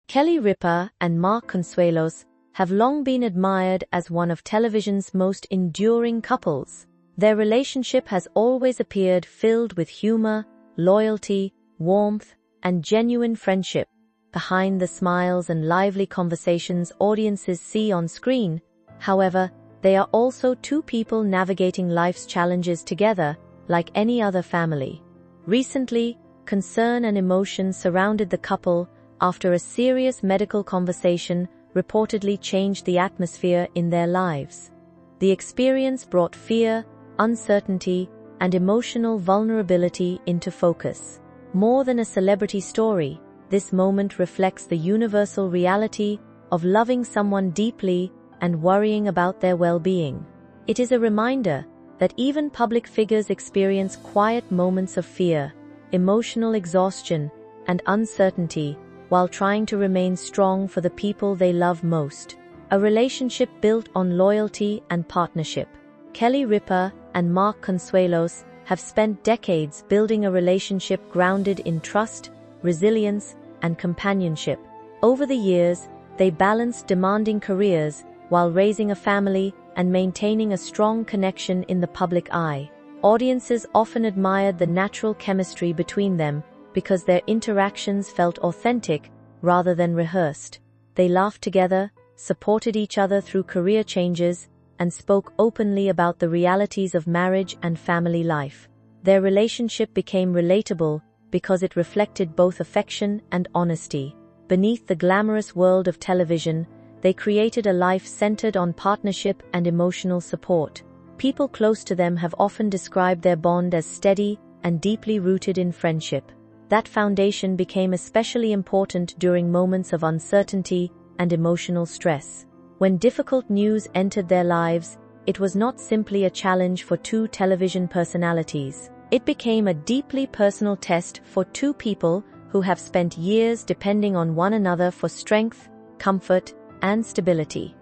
Kelly Ripa and Mark Consuelos have long been admired as one of television's most enduring couples. Their relationship has always appeared filled with humor, loyalty, warmth, and genuine friendship. Behind the smiles and lively conversations audiences see on screen, however, they are also two people navigating life's challenges together, like any other family. Recently, concern and emotion surrounded the couple after a serious medical conversation reportedly changed the atmosphere in their lives. The experience brought fear, uncertainty, and emotional vulnerability into focus. More than a celebrity story, this moment reflects the universal reality of loving someone deeply and worrying about their well-being. It is a reminder that even public figures experience quiet moments of fear, emotional exhaustion, and uncertainty while trying to remain strong for the people they love most. A relationship built on loyalty and partnership. Kelly Ripa and Mark Consuelos have spent decades building a relationship grounded in trust, resilience, and companionship. Over the years, they balanced demanding careers while raising a family and maintaining a strong connection in the public eye. Audiences often admired the natural chemistry between them because their interactions felt authentic rather than rehearsed. They laughed together, supported each other through career changes, and spoke openly about the realities of marriage and family life. Their relationship became relatable because it reflected both affection and honesty. Beneath the glamorous world of television, they created a life centered on partnership and emotional support. People close to them have often described their bond as steady and deeply rooted in friendship. That foundation became especially important during moments of uncertainty and emotional stress. When difficult news entered their lives, it was not simply a challenge for two television personalities. It became a deeply personal test for two people who have spent years depending on one another for strength, comfort, and stability.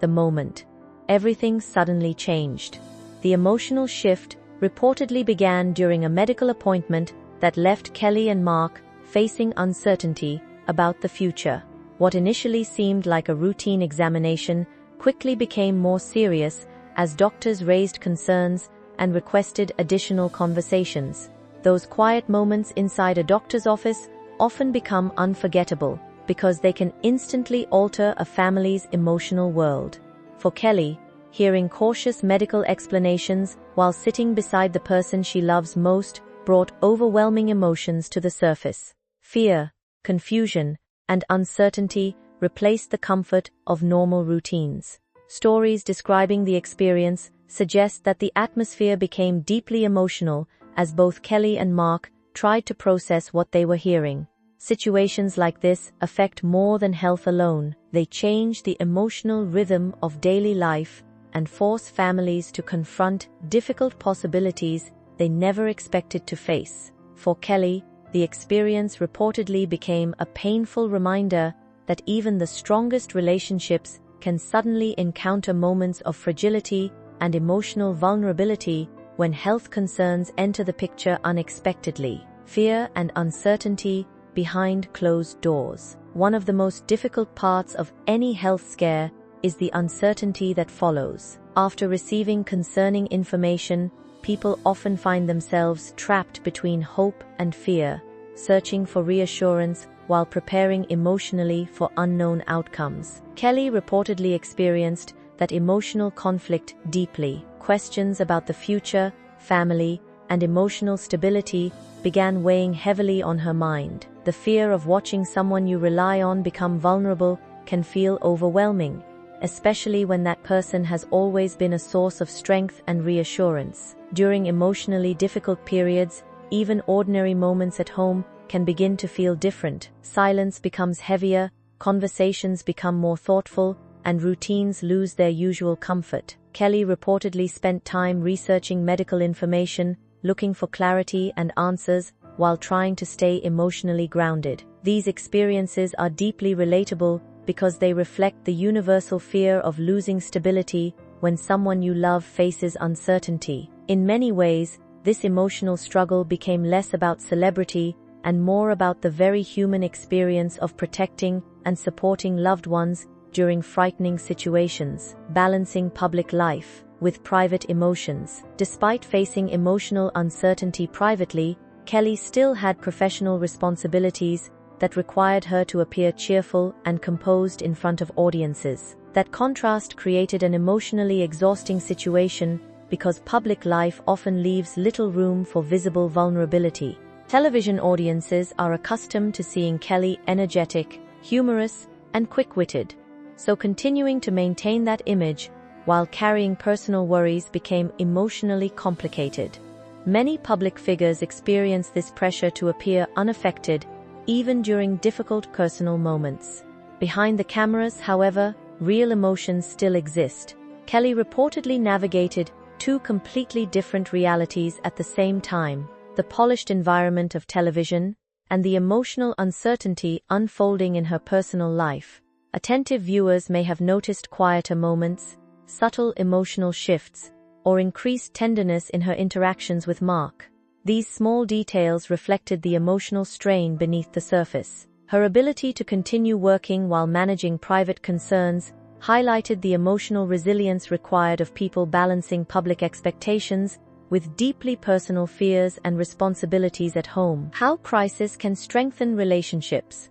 The moment everything suddenly changed. The emotional shift reportedly began during a medical appointment that left Kelly and Mark facing uncertainty about the future. What initially seemed like a routine examination quickly became more serious as doctors raised concerns and requested additional conversations. Those quiet moments inside a doctor's office often become unforgettable because they can instantly alter a family's emotional world. For Kelly, hearing cautious medical explanations while sitting beside the person she loves most brought overwhelming emotions to the surface. Fear, confusion, and uncertainty replaced the comfort of normal routines. Stories describing the experience suggest that the atmosphere became deeply emotional as both Kelly and Mark tried to process what they were hearing. Situations like this affect more than health alone. They change the emotional rhythm of daily life and force families to confront difficult possibilities they never expected to face. For Kelly, the experience reportedly became a painful reminder that even the strongest relationships can suddenly encounter moments of fragility and emotional vulnerability when health concerns enter the picture unexpectedly. Fear and uncertainty behind closed doors. One of the most difficult parts of any health scare is the uncertainty that follows. After receiving concerning information, people often find themselves trapped between hope and fear, searching for reassurance while preparing emotionally for unknown outcomes. Kelly reportedly experienced that emotional conflict deeply. Questions about the future, family, and emotional stability began weighing heavily on her mind. The fear of watching someone you rely on become vulnerable can feel overwhelming, especially when that person has always been a source of strength and reassurance. During emotionally difficult periods, even ordinary moments at home can begin to feel different. Silence becomes heavier, conversations become more thoughtful, and routines lose their usual comfort. Kelly reportedly spent time researching medical information, looking for clarity and answers, while trying to stay emotionally grounded. These experiences are deeply relatable because they reflect the universal fear of losing stability when someone you love faces uncertainty. In many ways, this emotional struggle became less about celebrity and more about the very human experience of protecting and supporting loved ones during frightening situations, balancing public life with private emotions. Despite facing emotional uncertainty privately, Kelly still had professional responsibilities that required her to appear cheerful and composed in front of audiences. That contrast created an emotionally exhausting situation because public life often leaves little room for visible vulnerability. Television audiences are accustomed to seeing Kelly energetic, humorous, and quick-witted, so continuing to maintain that image while carrying personal worries became emotionally complicated. Many public figures experience this pressure to appear unaffected, even during difficult personal moments. Behind the cameras, however, real emotions still exist. Kelly reportedly navigated two completely different realities at the same time: the polished environment of television and the emotional uncertainty unfolding in her personal life. Attentive viewers may have noticed quieter moments, subtle emotional shifts, or increased tenderness in her interactions with Mark. These small details reflected the emotional strain beneath the surface. Her ability to continue working while managing private concerns highlighted the emotional resilience required of people balancing public expectations with deeply personal fears and responsibilities at home. How crisis can strengthen relationships.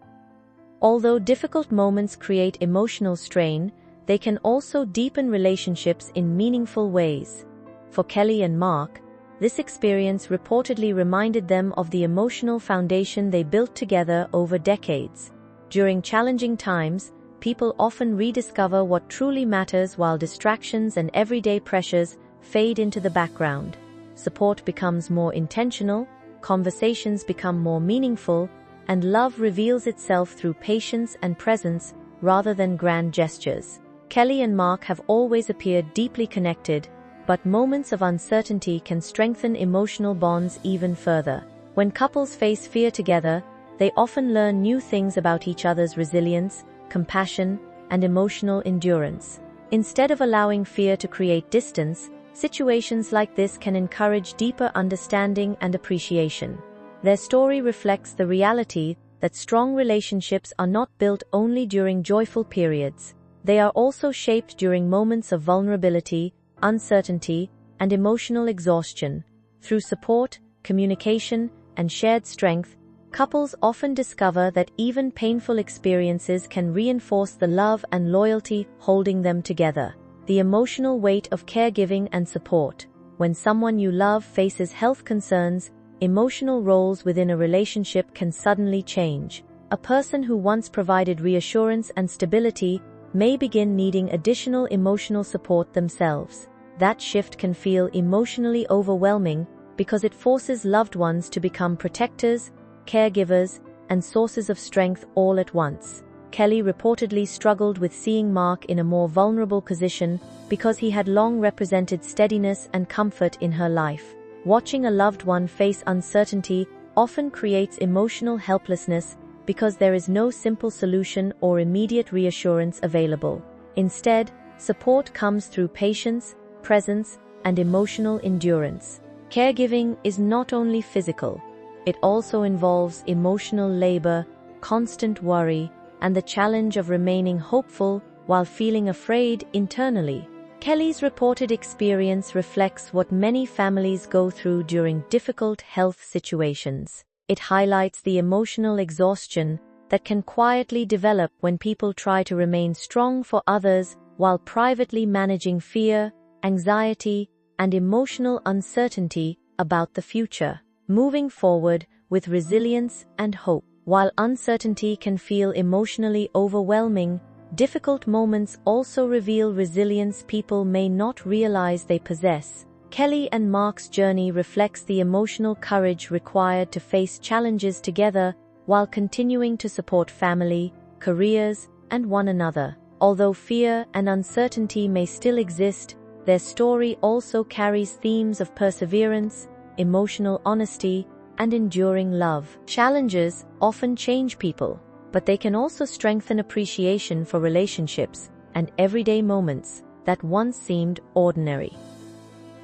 Although difficult moments create emotional strain, they can also deepen relationships in meaningful ways. For Kelly and Mark, this experience reportedly reminded them of the emotional foundation they built together over decades. During challenging times, people often rediscover what truly matters while distractions and everyday pressures fade into the background. Support becomes more intentional, conversations become more meaningful, and love reveals itself through patience and presence rather than grand gestures. Kelly and Mark have always appeared deeply connected, but moments of uncertainty can strengthen emotional bonds even further. When couples face fear together, they often learn new things about each other's resilience, compassion, and emotional endurance. Instead of allowing fear to create distance, situations like this can encourage deeper understanding and appreciation. Their story reflects the reality that strong relationships are not built only during joyful periods. They are also shaped during moments of vulnerability, uncertainty, and emotional exhaustion. Through support, communication, and shared strength, couples often discover that even painful experiences can reinforce the love and loyalty holding them together. The emotional weight of caregiving and support. When someone you love faces health concerns, emotional roles within a relationship can suddenly change. A person who once provided reassurance and stability may begin needing additional emotional support themselves. That shift can feel emotionally overwhelming because it forces loved ones to become protectors, caregivers, and sources of strength all at once. Kelly reportedly struggled with seeing Mark in a more vulnerable position because he had long represented steadiness and comfort in her life. Watching a loved one face uncertainty often creates emotional helplessness because there is no simple solution or immediate reassurance available. Instead, support comes through patience, presence, and emotional endurance. Caregiving is not only physical, it also involves emotional labor, constant worry, and the challenge of remaining hopeful while feeling afraid internally. Kelly's reported experience reflects what many families go through during difficult health situations. It highlights the emotional exhaustion that can quietly develop when people try to remain strong for others while privately managing fear, anxiety, and emotional uncertainty about the future. Moving forward with resilience and hope. While uncertainty can feel emotionally overwhelming, difficult moments also reveal resilience people may not realize they possess. Kelly and Mark's journey reflects the emotional courage required to face challenges together while continuing to support family, careers, and one another. Although fear and uncertainty may still exist, their story also carries themes of perseverance, emotional honesty, and enduring love. Challenges often change people, but they can also strengthen appreciation for relationships and everyday moments that once seemed ordinary.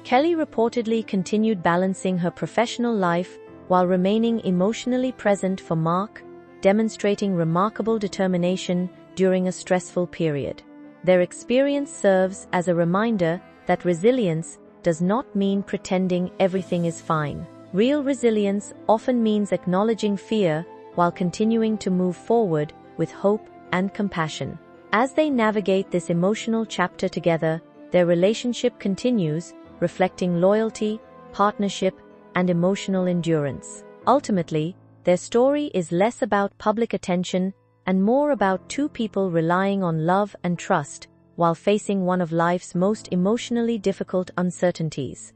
Kelly reportedly continued balancing her professional life while remaining emotionally present for Mark, demonstrating remarkable determination during a stressful period. Their experience serves as a reminder that resilience does not mean pretending everything is fine. Real resilience often means acknowledging fear while continuing to move forward with hope and compassion. As they navigate this emotional chapter together, their relationship continues, reflecting loyalty, partnership, and emotional endurance. Ultimately, their story is less about public attention and more about two people relying on love and trust while facing one of life's most emotionally difficult uncertainties.